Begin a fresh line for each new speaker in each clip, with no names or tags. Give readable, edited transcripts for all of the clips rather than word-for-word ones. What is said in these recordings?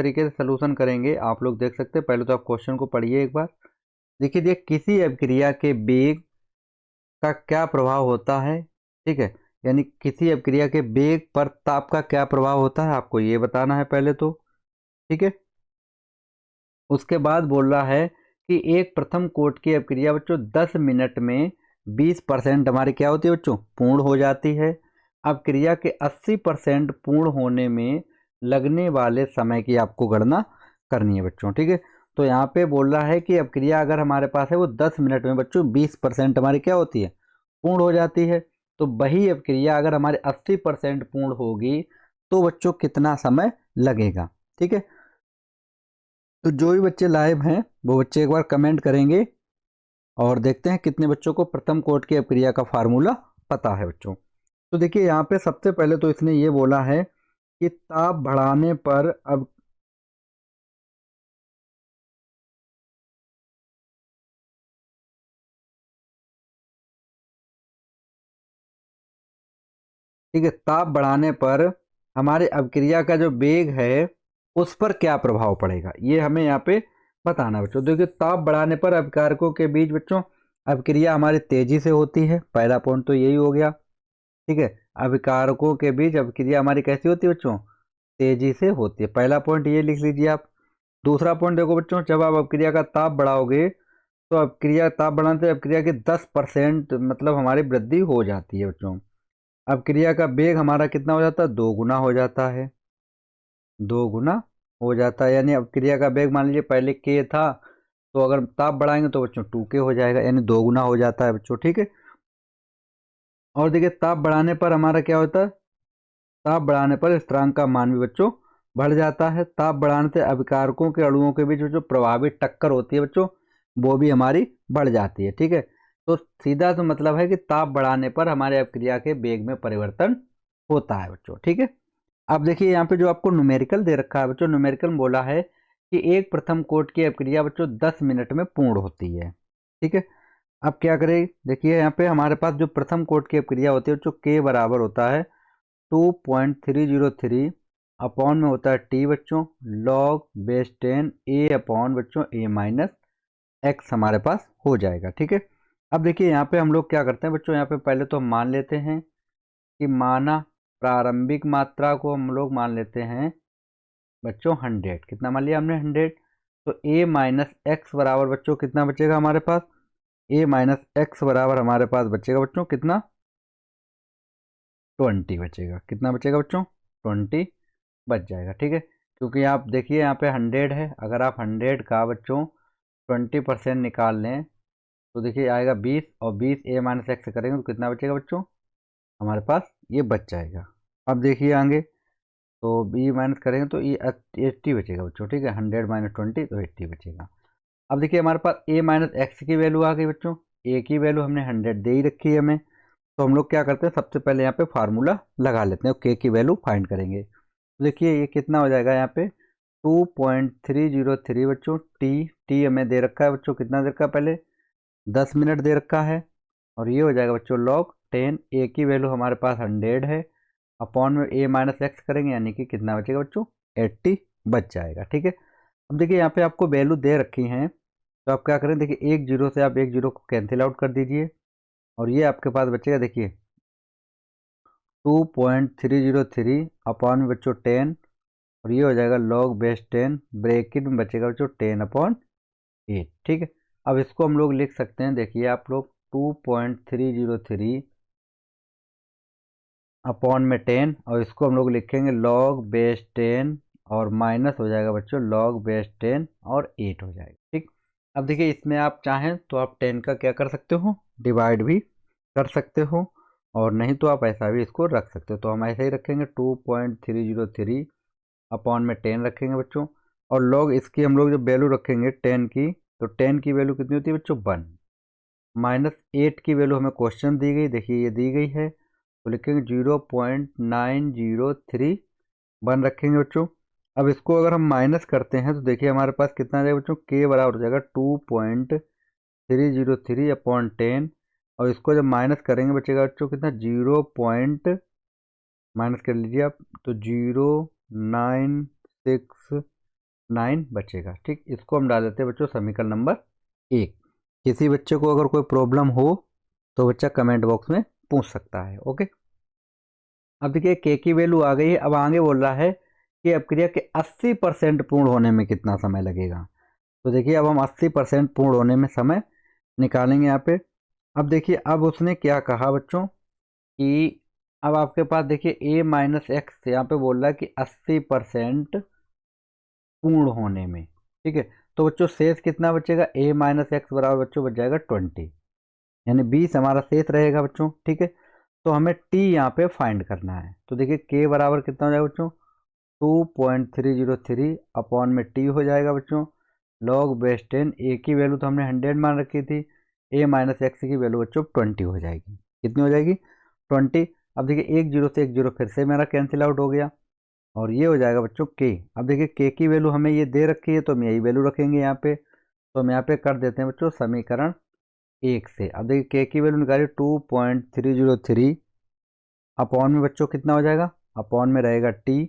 तरीके से सलूशन करेंगे आप लोग देख सकते हैं। पहले तो आप क्वेश्चन को पढ़िए एक बार। देखिए किसी अभिक्रिया के वेग का क्या प्रभाव होता है, ठीक है, यानी किसी अभिक्रिया के वेग पर ताप का क्या प्रभाव होता है आपको ये बताना है पहले तो, ठीक है। उसके बाद बोल रहा है कि एक प्रथम कोट की अभिक्रिया बच्चों 10 मिनट में 20% हमारी क्या होती है बच्चों, पूर्ण हो जाती है। अभिक्रिया के 80% पूर्ण होने में लगने वाले समय की आपको गणना करनी है बच्चों, ठीक है। तो यहाँ पे बोल रहा है कि अभिक्रिया अगर हमारे पास है वो 10 मिनट में बच्चों 20% हमारी क्या होती है, पूर्ण हो जाती है। तो वही अभिक्रिया अगर हमारे 80% पूर्ण होगी तो बच्चों कितना समय लगेगा, ठीक है। तो जो भी बच्चे लाइव हैं वो बच्चे एक बार कमेंट करेंगे और देखते हैं कितने बच्चों को प्रथम कोट की अभिक्रिया का फार्मूला पता है बच्चों। तो देखिए यहाँ पे सबसे पहले तो इसने ये बोला है कि ताप बढ़ाने पर अब ठीक है, ताप बढ़ाने पर हमारे अभिक्रिया का जो वेग है उस पर क्या प्रभाव पड़ेगा ये हमें यहाँ पे बताना है बच्चों। देखिए ताप बढ़ाने पर अभिकारकों के बीच बच्चों अभिक्रिया हमारी तेजी से होती है, पहला पॉइंट तो यही हो गया, ठीक है। अभिकारकों के बीच अभिक्रिया हमारी कैसी होती है बच्चों, तेजी से होती है, पहला पॉइंट ये लिख लीजिए आप। दूसरा पॉइंट देखो बच्चों, जब आप अभिक्रिया का ताप बढ़ाओगे तो अभिक्रिया ताप बढ़ाने से अभिक्रिया की 10% मतलब हमारी वृद्धि हो जाती है बच्चों। अभिक्रिया का वेग हमारा कितना हो जाता है, 2 गुना हो जाता है, 2 गुना हो जाता है। यानी अभिक्रिया का वेग मान लीजिए पहले के था, तो अगर ताप बढ़ाएंगे तो बच्चों 2k हो जाएगा, यानी 2 गुना हो जाता है बच्चों, ठीक है। और देखिए ताप बढ़ाने पर हमारा क्या होता है, ताप बढ़ाने पर स्थिरांक का मान भी बच्चों बढ़ जाता है। ताप बढ़ाने से अभिकारकों के अणुओं के बीच जो प्रभावी टक्कर होती है बच्चों वो भी हमारी बढ़ जाती है, ठीक है। तो सीधा तो मतलब है कि ताप बढ़ाने पर हमारे अभिक्रिया के वेग में परिवर्तन होता है बच्चों, ठीक है। अब देखिए यहाँ पे जो आपको न्यूमेरिकल दे रखा है बच्चों, न्यूमेरिकल में बोला है कि एक प्रथम कोट की अभिक्रिया बच्चों 10 मिनट में पूर्ण होती है, ठीक है। अब क्या करें, देखिए यहाँ पे हमारे पास जो प्रथम कोट की अभिक्रिया होती है जो के बराबर होता है 2.303 अपॉन में होता है टी बच्चों लॉग बेस 10 ए अपॉन बच्चों ए माइनस एक्स हमारे पास हो जाएगा, ठीक है। अब देखिए यहाँ पे हम लोग क्या करते हैं बच्चों, यहाँ पे पहले तो हम मान लेते हैं कि माना प्रारंभिक मात्रा को हम लोग मान लेते हैं बच्चों 100, कितना मान लिया हमने 100। तो ए माइनस एक्स बराबर बच्चों कितना बचेगा हमारे पास, ए माइनस एक्स बराबर हमारे पास बचेगा बच्चों कितना, 20 बचेगा, कितना बचेगा बच्चों, 20 बच जाएगा, ठीक है। क्योंकि आप देखिए यहाँ पे 100 है, अगर आप 100 का बच्चों 20% निकाल लें तो देखिए आएगा 20, और 20 ए माइनस एक्स करेंगे तो कितना बचेगा बच्चों, हमारे पास ये बच जाएगा। अब देखिए आगे, तो बी माइनस करेंगे तो ये 80 बचेगा बच्चों, ठीक है, 100 माइनस 20 तो 80 बचेगा। अब देखिए हमारे पास ए माइनस एक्स की वैल्यू आ गई बच्चों, ए की वैल्यू हमने 100 दे ही रखी है हमें। तो हम लोग क्या करते हैं, सबसे पहले यहाँ पे फार्मूला लगा लेते हैं, के की वैल्यू फाइंड करेंगे। तो देखिए ये कितना हो जाएगा यहाँ पे 2.303 बच्चों, टी हमें दे रखा है बच्चों, कितना दे रखा है पहले 10 मिनट दे रखा है। और ये हो जाएगा बच्चों लॉग 10, ए की वैल्यू हमारे पास 100 है, अपॉन में ए माइनस एक्स करेंगे यानी कि कितना बचेगा बच्चों, 80 बच जाएगा, ठीक है। अब देखिए यहाँ पे आपको वैल्यू दे रखी हैं, तो आप क्या करें, देखिए एक जीरो से आप एक जीरो को कैंसिल आउट कर दीजिए और ये आपके पास बचेगा देखिए 2.303 अपॉन में बच्चों 10, और ये हो जाएगा लॉग बेस 10, ब्रैकेट में बचेगा बच्चों 10 अपॉन 8, ठीक है। अब इसको हम लोग लिख सकते हैं, देखिए आप लोग 2.303 अपॉन में 10, और इसको हम लोग लिखेंगे लॉग बेस 10 और माइनस हो जाएगा बच्चों लॉग बेस 10 और 8 हो जाएगा, ठीक। अब देखिए इसमें आप चाहें तो आप 10 का क्या कर सकते हो, डिवाइड भी कर सकते हो, और नहीं तो आप ऐसा भी इसको रख सकते हो। तो हम ऐसे ही रखेंगे 2.303 अपॉन में 10 रखेंगे बच्चों, और लॉग इसकी हम लोग जो वैल्यू रखेंगे 10 की, तो 10 की वैल्यू कितनी होती है बच्चों 1, माइनस 8 की वैल्यू हमें क्वेश्चन दी गई, देखिए ये दी गई है, तो लिखेंगे 0.903 रखेंगे बच्चों। अब इसको अगर हम माइनस करते हैं तो देखिए हमारे पास कितना आ जाएगा बच्चों, के बराबर हो जाएगा 2.303 अपॉन 10, और इसको जब माइनस करेंगे बचेगा बच्चों कितना, 0 माइनस कर लीजिए आप, तो 0.963 9 बचेगा। ठीक, इसको हम डाल देते हैं बच्चों समीकरण नंबर 1। किसी बच्चे को अगर कोई प्रॉब्लम हो तो बच्चा कमेंट बॉक्स में पूछ सकता है। ओके, अब देखिए के की वैल्यू आ गई है। अब आगे बोल रहा है कि अपक्रिया के 80% पूर्ण होने में कितना समय लगेगा। तो देखिए अब हम 80% पूर्ण होने में समय निकालेंगे यहाँ पे। अब देखिए अब उसने क्या कहा बच्चों कि अब आपके पास देखिए a माइनस एक्स यहाँ पे बोल रहा है कि 80% पूर्ण होने में। ठीक है, तो बच्चों शेष कितना बचेगा, a माइनस एक्स बराबर बच्चों बच जाएगा 20, यानी 20 हमारा शेष रहेगा बच्चों। ठीक है, तो हमें t यहाँ पे फाइंड करना है। तो देखिए k बराबर कितना हो जाएगा बच्चों, 2.303 अपॉन में t हो जाएगा बच्चों लॉग बेस 10। a की वैल्यू तो हमने 100 मान रखी थी, a माइनस एक्स की वैल्यू बच्चों 20 हो जाएगी। कितनी हो जाएगी, 20। अब देखिए एक जीरो से एक जीरो फिर से मेरा कैंसिल आउट हो गया और ये हो जाएगा बच्चों k। अब देखिए k की वैल्यू हमें ये दे रखी है तो हम यही वैल्यू रखेंगे यहाँ पे। तो हम यहाँ पे कर देते हैं बच्चों समीकरण 1 से। अब देखिए k की वैल्यू निकालिए 2.303 अपॉन में बच्चों कितना हो जाएगा, अपॉन में रहेगा t,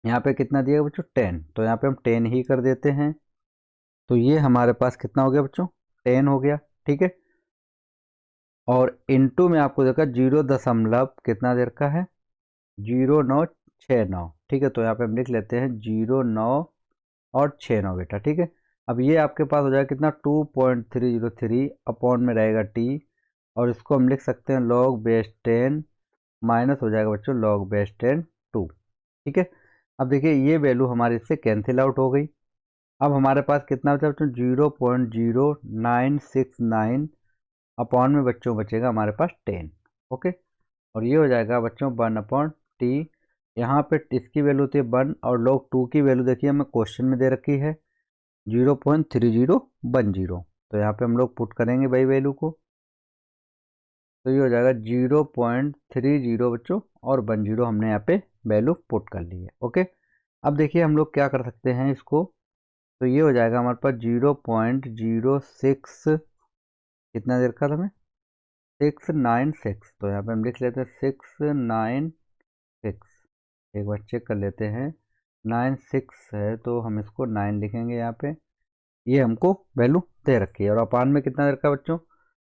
यहाँ पे कितना दिया बच्चों 10, तो यहाँ पे हम 10 ही कर देते हैं। तो ये हमारे पास कितना हो गया बच्चों, 10 हो गया। ठीक है, और इनटू में आपको देखा 0 दशमलव कितना दे रखा है, 0969। ठीक है, तो यहाँ पे हम लिख लेते हैं 09 और 69 बेटा। ठीक है, अब ये आपके पास हो जाएगा कितना 2.303 अपॉन में रहेगा t, और इसको हम लिख सकते हैं लॉग बेस 10 माइनस हो जाएगा बच्चों लॉग बेस 10 2। ठीक है, अब देखिए ये वैल्यू हमारी इससे कैंसिल आउट हो गई। अब हमारे पास कितना बचा बच्चों 0.0969 अपॉन में बच्चों बचेगा हमारे पास 10। ओके, और ये हो जाएगा बच्चों 1/t। यहाँ पे इसकी वैल्यू थी 1 और log 2 की वैल्यू देखिए हमें क्वेश्चन में दे रखी है 0.3010। तो यहाँ पे हम लोग पुट करेंगे भाई वैल्यू को, तो ये हो जाएगा 0.30 बच्चों और 10 हमने यहाँ पे वैल्यू पुट कर ली है। ओके, अब देखिए हम लोग क्या कर सकते हैं इसको, तो ये हो जाएगा हमारे पास 0.06 कितना दे रखा था हमें 696। तो यहाँ पे हम लिख लेते हैं 696। एक बार चेक कर लेते हैं, 96 है तो हम इसको 9 लिखेंगे यहाँ पे। ये हमको वैल्यू दे रखी है और अपान में कितना दे रखा है बच्चों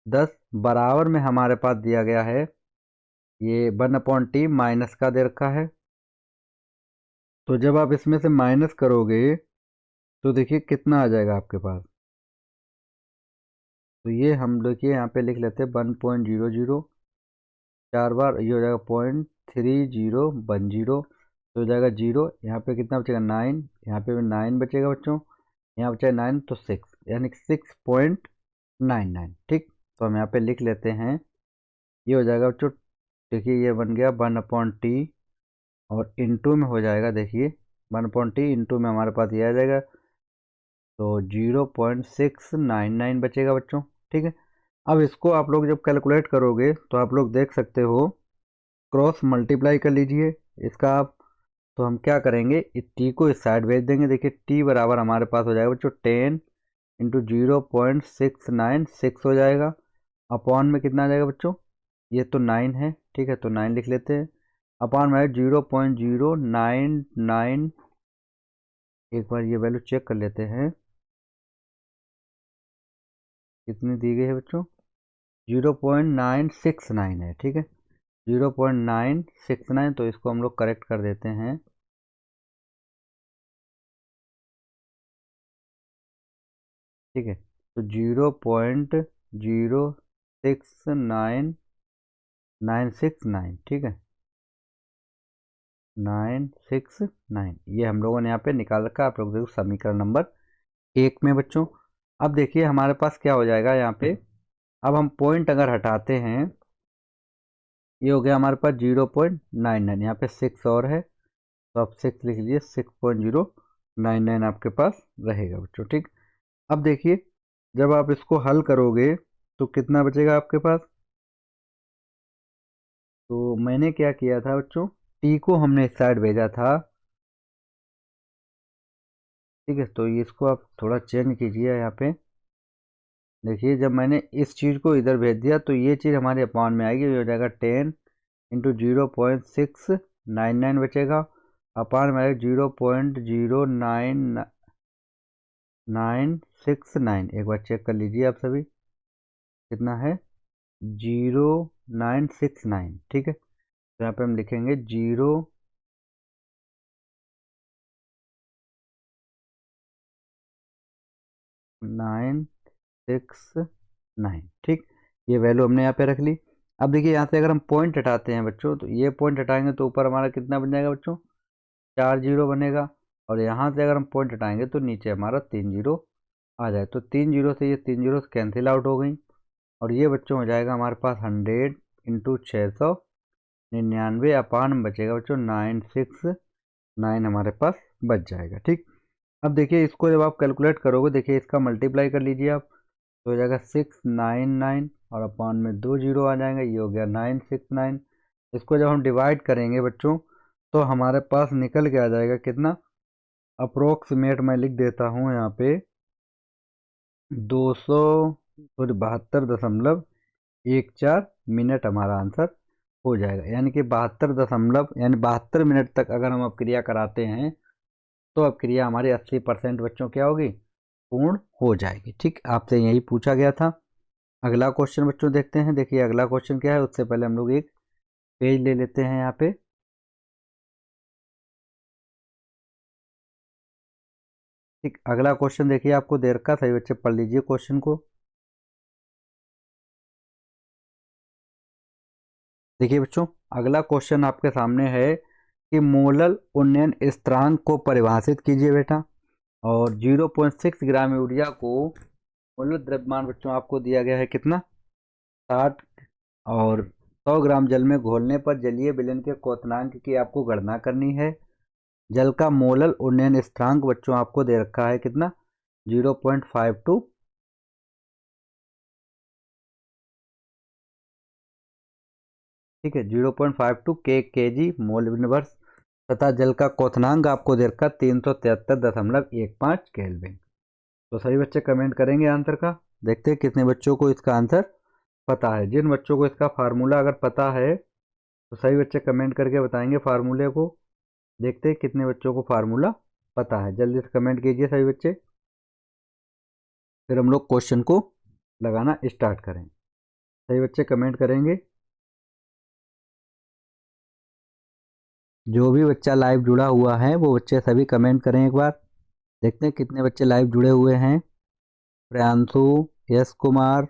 10, बराबर में हमारे पास दिया गया है ये 1/t माइनस का दे रखा है। तो जब आप इसमें से माइनस करोगे तो देखिए कितना आ जाएगा आपके पास। तो ये हम देखिए यहाँ पे लिख लेते हैं 1.00, 4 बार ये हो जाएगा 0.3010। तो हो जाएगा 0, यहाँ पे कितना बचेगा 9, यहाँ पे भी 9 बचेगा बच्चों, यहाँ बचा 9 तो 6, यानी 6.99। ठीक, तो हम यहाँ पे लिख लेते हैं, ये हो जाएगा बच्चों देखिए ये बन गया 1/t और इंटू में हो जाएगा देखिए 1/t इंटू में हमारे पास ये आ जाएगा तो 0.699 बचेगा बच्चों। ठीक है, अब इसको आप लोग जब कैलकुलेट करोगे तो आप लोग देख सकते हो, क्रॉस मल्टीप्लाई कर लीजिए इसका आप। तो हम क्या करेंगे इस टी को इस साइड भेज देंगे। देखिए टी बराबर हमारे पास हो जाएगा बच्चों 10 इंटू 0.696 हो जाएगा, अपॉन में कितना आ जाएगा बच्चों, ये तो 9 है। ठीक है, तो 9 लिख लेते हैं, अपॉन में 0.099। एक बार ये वैल्यू चेक कर लेते हैं कितनी दी गई है बच्चों, 0.969 है। ठीक है, 0.969, तो इसको हम लोग करेक्ट कर देते हैं। ठीक है, तो 0.069969, ठीक है 969 ये हम लोगों ने यहाँ पे निकाल रखा है। आप लोग देखो समीकरण नंबर 1 में बच्चों। अब देखिए हमारे पास क्या हो जाएगा यहाँ पे, अब हम पॉइंट अगर हटाते हैं ये हो गया हमारे पास 0.99, यहाँ पे 6 और है तो आप 6 लिख लीजिए, 6.099 आपके पास रहेगा बच्चों। ठीक, अब देखिए जब आप इसको हल करोगे तो कितना बचेगा आपके पास। तो मैंने क्या किया था बच्चों, टी को हमने इस साइड भेजा था। ठीक है, तो इसको आप थोड़ा चेंज कीजिए यहाँ पे। देखिए जब मैंने इस चीज़ को इधर भेज दिया तो ये चीज़ हमारे अकाउंट में आएगी, ये हो जाएगा 10 इंटू 0.699 बचेगा, अपान में 0.09969। एक बार चेक कर लीजिए आप सभी, कितना है 0969। ठीक है, तो यहाँ पे हम लिखेंगे 0969। ठीक, ये वैल्यू हमने यहाँ पे रख ली। अब देखिए यहाँ से अगर हम पॉइंट हटाते हैं बच्चों, तो ये पॉइंट हटाएंगे तो ऊपर हमारा कितना बन जाएगा बच्चों, 4 जीरो बनेगा। और यहाँ से अगर हम पॉइंट हटाएंगे तो नीचे हमारा 3 जीरो आ जाए, तो 3 जीरो से ये 3 जीरो कैंसिल आउट हो गई। और ये बच्चों हो जाएगा हमारे पास 100 × 699 अपान बचेगा बच्चों 969 हमारे पास बच जाएगा। ठीक, अब देखिए इसको जब आप कैलकुलेट करोगे, देखिए इसका मल्टीप्लाई कर लीजिए आप, तो हो जाएगा 699 और अपान में 2 जीरो आ जाएंगे, ये हो गया 969। इसको जब हम डिवाइड करेंगे बच्चों, तो हमारे पास निकल के आ जाएगा कितना, अप्रोक्सीमेट मैं लिख देता हूँ यहाँ पे 272.14 मिनट हमारा आंसर हो जाएगा। यानी कि 72 मिनट तक अगर हम अपक्रिया कराते हैं तो अपक्रिया हमारी 80% बच्चों क्या होगी, पूर्ण हो जाएगी। ठीक, आपसे यही पूछा गया था। अगला क्वेश्चन बच्चों देखते हैं। देखिए अगला क्वेश्चन क्या है, उससे पहले हम लोग एक पेज ले लेते हैं यहाँ पे। ठीक, अगला क्वेश्चन देखिए आपको दे रखा, सही बच्चे पढ़ लीजिए क्वेश्चन को। देखिए बच्चों, अगला क्वेश्चन आपके सामने है कि मोलल उन्नयन स्थिरांक को परिभाषित कीजिए बेटा। और 0.6 ग्राम यूरिया को मोलल द्रव्यमान बच्चों आपको दिया गया है कितना, 60। और 100 ग्राम जल में घोलने पर जलीय विलयन के क्वथनांक की आपको गणना करनी है। जल का मोलल उन्नयन स्थिरांक बच्चों आपको दे रखा है कितना, 0.52। ठीक है, 0.52 के जी मोल इनवर्स। तथा जल का क्वथनांक आपको दे रखा 373.15 केल्विन। तो सभी बच्चे कमेंट करेंगे आंसर का। देखते हैं कितने बच्चों को इसका आंसर पता है। जिन बच्चों को इसका फार्मूला अगर पता है तो सभी बच्चे कमेंट करके बताएंगे फार्मूले को। देखते हैं कितने बच्चों को फार्मूला पता है, जल्दी से कमेंट कीजिए सभी बच्चे, फिर हम लोग क्वेश्चन को लगाना स्टार्ट करें। सभी बच्चे कमेंट करेंगे। जो भी बच्चा लाइव जुड़ा हुआ है वो बच्चे सभी कमेंट करें एक बार। देखते हैं कितने बच्चे लाइव जुड़े हुए हैं। प्रियांशु, यश कुमार,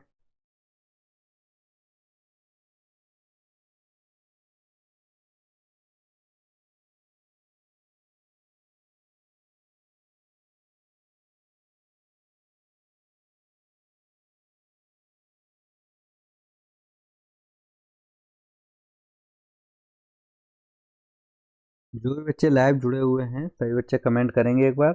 जो भी बच्चे लाइव जुड़े हुए हैं सभी बच्चे कमेंट करेंगे एक बार।